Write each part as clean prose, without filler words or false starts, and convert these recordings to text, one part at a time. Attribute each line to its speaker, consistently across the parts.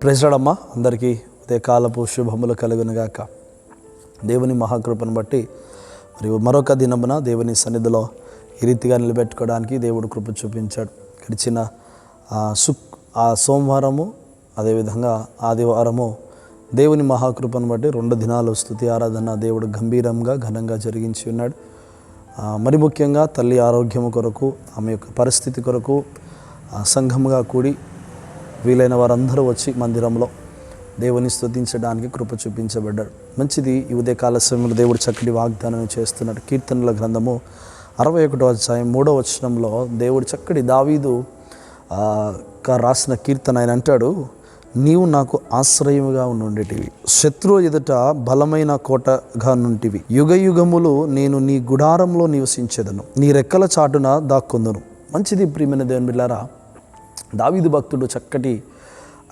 Speaker 1: Praise lord అమ్మా. అందరికీ ఉదయకాలపు శుభములు కలుగునుగాక. దేవుని మహాకృపను బట్టి మరియు మరొక దినమున దేవుని సన్నిధిలో ఈ రీతిగా నిలబెట్టుకోవడానికి దేవుడు కృప చూపించాడు. గడిచిన సోమవారము అదేవిధంగా ఆదివారము దేవుని మహాకృపను బట్టి 2 దినాలు స్తుతి ఆరాధన దేవుడు గంభీరంగా ఘనంగా జరిగించి ఉన్నాడు. మరి ముఖ్యంగా తల్లి ఆరోగ్యము కొరకు, ఆమె యొక్క పరిస్థితి కొరకు సంఘముగా కూడి వీలైన వారందరూ వచ్చి మందిరంలో దేవుని స్తుతించడానికి కృప చూపించబడ్డాడు. మంచిది. ఈ ఉదయకాల సమయంలో దేవుడు చక్కటి వాగ్దానం చేస్తున్నాడు. కీర్తనల గ్రంథము 61వ అధ్యాయం 3వ వచనంలో దేవుడు చక్కటి దావీదు రాసిన కీర్తన ఆయన అంటాడు, నీవు నాకు ఆశ్రయముగా నుండిటివి, శత్రువు ఎదుట బలమైన కోటగా నుంటివి, యుగ యుగములు నేను నీ గుడారంలో నివసించెదను, నీ రెక్కల చాటున దాక్కొందును. మంచిది ప్రియమైన దేవుని బిడ్డలారా, దావీదు భక్తుడు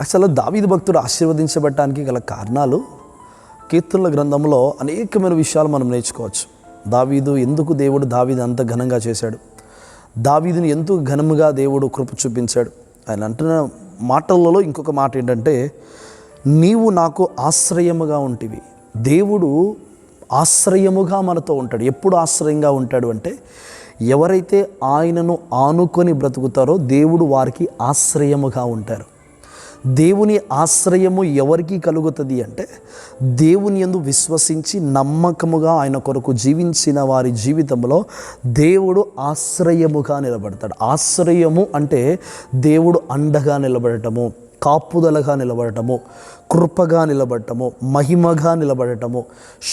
Speaker 1: అసలు దావీదు భక్తుడు ఆశీర్వదించబడటానికి గల కారణాలు కీర్తనల గ్రంథంలో అనేకమైన విషయాలు మనం నేర్చుకోవచ్చు. ఎందుకు దేవుడు దావీదు అంత ఘనంగా చేశాడు, దావీదుని ఎందుకు ఘనముగా దేవుడు కృప చూపించాడు. ఆయన అంటున్న మాటలలో ఇంకొక మాట ఏంటంటే, నీవు నాకు ఆశ్రయముగా ఉంటివి. దేవుడు ఆశ్రయముగా మనతో ఉంటాడు. ఎప్పుడు ఆశ్రయంగా ఉంటాడు అంటే, ఎవరైతే ఆయనను ఆనుకొని బ్రతుకుతారో దేవుడు వారికి ఆశ్రయముగా ఉంటారు. దేవుని ఆశ్రయము ఎవరికి కలుగుతుంది అంటే, దేవుని యందు విశ్వసించి నమ్మకముగా ఆయన కొరకు జీవించిన వారి జీవితంలో దేవుడు ఆశ్రయముగా నిలబడతాడు. ఆశ్రయము అంటే దేవుడు అండగా నిలబడటము, కాపుదలగా నిలబడటము, కృపగా నిలబడటము, మహిమగా నిలబడటము,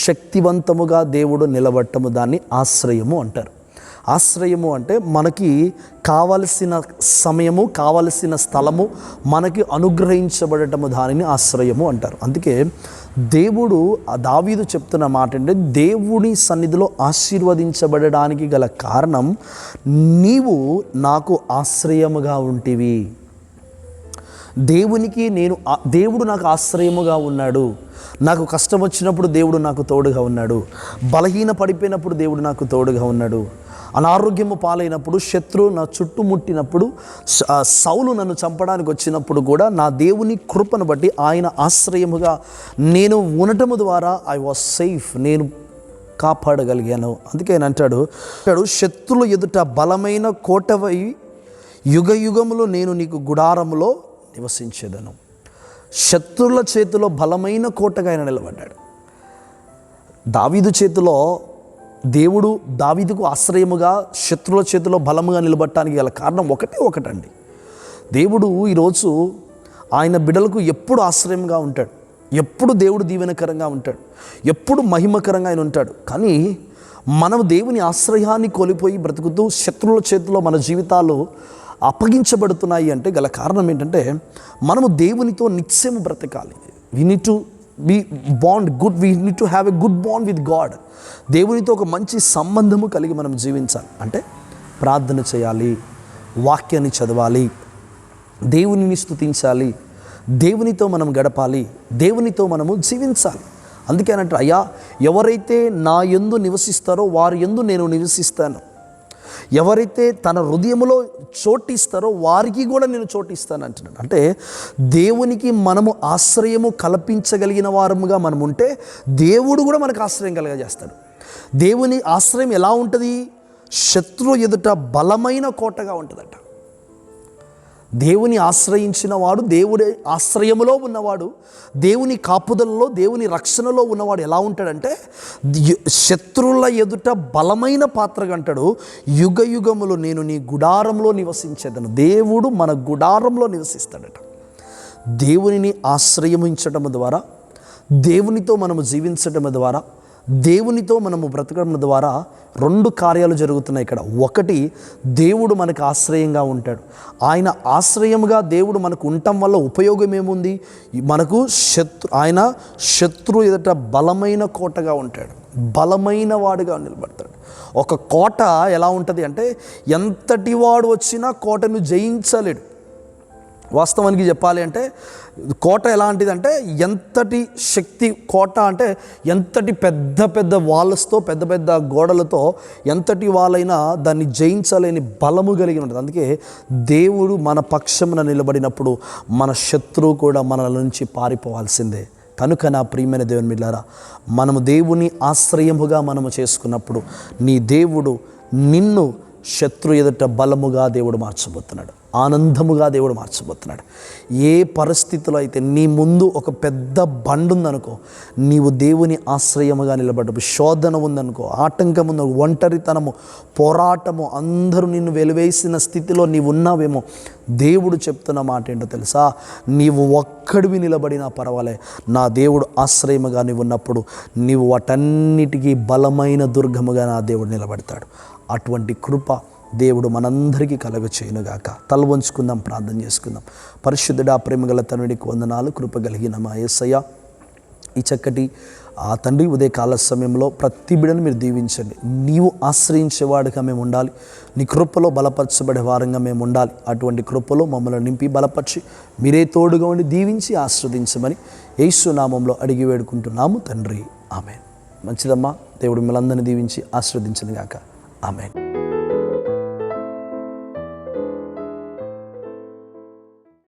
Speaker 1: శక్తివంతముగా దేవుడు నిలబడటము, దాన్ని ఆశ్రయము అంటారు. ఆశ్రయము అంటే మనకి కావలసిన సమయము, కావలసిన స్థలము మనకి అనుగ్రహించబడటము, దానిని ఆశ్రయము అంటారు. అందుకే దేవుడు దావీదు చెప్తున్న మాట అంటే, దేవుని సన్నిధిలో ఆశీర్వదించబడడానికి గల కారణం, నీవు నాకు ఆశ్రయముగా ఉంటివి. దేవుడు నాకు ఆశ్రయముగా ఉన్నాడు. నాకు కష్టం వచ్చినప్పుడు దేవుడు నాకు తోడుగా ఉన్నాడు. బలహీన పడిపోయినప్పుడు దేవుడు నాకు తోడుగా ఉన్నాడు. అనారోగ్యము పాలైనప్పుడు, శత్రువు నా చుట్టుముట్టినప్పుడు, సౌలు నన్ను చంపడానికి వచ్చినప్పుడు కూడా నా దేవుని కృపను బట్టి ఆయన ఆశ్రయముగా నేను ఉండటము ద్వారా ఐ వాజ్ సేఫ్, నేను కాపాడగలిగాను. అందుకే ఆయన అంటాడు, శత్రువుల ఎదుట బలమైన కోటవై యుగ యుగములో నేను నీకు గుడారములో నివసించేదను. శత్రువుల చేతిలో బలమైన కోటగా ఆయన నిలబడ్డాడు. దావీదు చేతిలో దేవుడు దావీదుకు ఆశ్రయముగా, శత్రువుల చేతిలో బలముగా నిలబడటానికి గల కారణం ఒకటండి. దేవుడు ఈరోజు ఆయన బిడ్డలకు ఎప్పుడు ఆశ్రయంగా ఉంటాడు, ఎప్పుడు దేవుడు దీవెనకరంగా ఉంటాడు, ఎప్పుడు మహిమకరంగా ఆయన ఉంటాడు. కానీ మనం దేవుని ఆశ్రయాన్ని కోల్పోయి బ్రతుకుతూ శత్రువుల చేతిలో మన జీవితాలు అప్పగించబడుతున్నాయి అంటే గల కారణం ఏంటంటే, మనము దేవునితో నిత్యము బ్రతకాలి. We need to be bond good, we need to have a good bond with God. దేవునితో ఒక మంచి సంబంధము కలిగి మనం జీవించాలి. అంటే ప్రార్థన చేయాలి, వాక్యాన్ని చదవాలి, దేవునిని స్తుతించాలి, దేవునితో మనం గడపాలి, దేవునితో మనము జీవించాలి. అందుకేనంటే, అయ్యా ఎవరైతే నా యందు నివసిస్తారో వారి యందు నేను నివసిస్తాను, ఎవరైతే తన హృదయములో చోటిస్తారో వారికి కూడా నేను చోటిస్తాను అంటున్నాడు. అంటే దేవునికి మనము ఆశ్రయము కల్పించగలిగిన వారముగా మనం ఉంటే దేవుడు కూడా మనకు ఆశ్రయం కలగజేస్తాడు. దేవుని ఆశ్రయం ఎలా ఉంటుంది? శత్రువు ఎదుట బలమైన కోటగా ఉంటుందట. దేవుని ఆశ్రయించిన వాడు, దేవుడి ఆశ్రయములో ఉన్నవాడు, దేవుని కాపుదలలో, దేవుని రక్షణలో ఉన్నవాడు ఎలా ఉంటాడంటే, శత్రువుల ఎదుట బలమైన పాత్రగా అంటాడు. యుగ యుగములు నేను నీ గుడారంలో నివసించేదను. దేవుడు మన గుడారంలో నివసిస్తాడట. దేవునిని ఆశ్రయించడం ద్వారా, దేవునితో మనము జీవించడం ద్వారా, దేవునితో మనము బ్రతకడం ద్వారా 2 కార్యాలు జరుగుతున్నాయి ఇక్కడ. ఒకటి, దేవుడు మనకు ఆశ్రయంగా ఉంటాడు. ఆయన ఆశ్రయముగా దేవుడు మనకు ఉండటం వల్ల ఉపయోగం ఏముంది? మనకు ఆయన శత్రు ఎదుట బలమైన కోటగా ఉంటాడు, బలమైన వాడుగా నిలబడతాడు. ఒక కోట ఎలా ఉంటుంది అంటే, ఎంతటి వాడు వచ్చినా కోటను జయించలేడు. వాస్తవానికి చెప్పాలి అంటే కోట ఎలాంటిదంటే ఎంతటి శక్తి కోట అంటే ఎంతటి పెద్ద పెద్ద వాల్స్తో పెద్ద పెద్ద గోడలతో ఎంతటి వాళ్ళైనా దాన్ని జయించలేని బలము కలిగి ఉంటుంది. అందుకే దేవుడు మన పక్షమున నిలబడినప్పుడు మన శత్రువు కూడా మన నుంచి పారిపోవాల్సిందే. కనుక నా ప్రియమైన దేవుని బిడ్డలారా, మనము దేవుని ఆశ్రయముగా మనము చేసుకున్నప్పుడు నీ దేవుడు నిన్ను శత్రు ఎదుట బలముగా దేవుడు మార్చబోతున్నాడు, ఆనందముగా దేవుడు మార్చబోతున్నాడు. ఏ పరిస్థితిలో అయితే నీ ముందు ఒక పెద్ద బండు ఉందనుకో, నీవు దేవుని ఆశ్రయముగా నిలబడ్డప్పుడు, శోధన ఉందనుకో, ఆటంకం ఉందనుకో, ఒంటరితనము, పోరాటము, అందరూ నిన్ను వెలివేసిన స్థితిలో నీవు ఉన్నావేమో, దేవుడు చెప్తున్న మాట ఏంటో తెలుసా? నీవు ఒక్కడివి నిలబడినా పర్వాలే, నా దేవుడు ఆశ్రయముగా నీవు ఉన్నప్పుడు నీవు వాటన్నిటికీ బలమైన దుర్గముగా నా దేవుడు నిలబడతాడు. అటువంటి కృప దేవుడు మనందరికీ కలగచేయునుగాక. తల వంచుకుందాం, ప్రార్థన చేసుకుందాం. పరిశుద్ధుడా, ప్రేమగల తండ్రికి వందనాలు. కృప కలిగిన మా యేసయ్య, ఈ చక్కటి తండ్రి ఉదయకాల సమయంలో ప్రతి బిడ్డను మీరు దీవించండి. నీవు ఆశ్రయించేవాడుగా మేము ఉండాలి, నీ కృపలో బలపరచబడే వారంగా మేము ఉండాలి. అటువంటి కృపలో మమ్మల్ని నింపి బలపరిచి మీరే తోడుగా ఉండి దీవించి ఆస్వాదించమని యేసు నామంలో అడిగి వేడుకుంటున్నాము తండ్రి. ఆమేన్. మంచిదమ్మా. దేవుడు మిమ్మల్ని అందరినీ దీవించి ఆస్వాదించను గాక. ఆమేన్.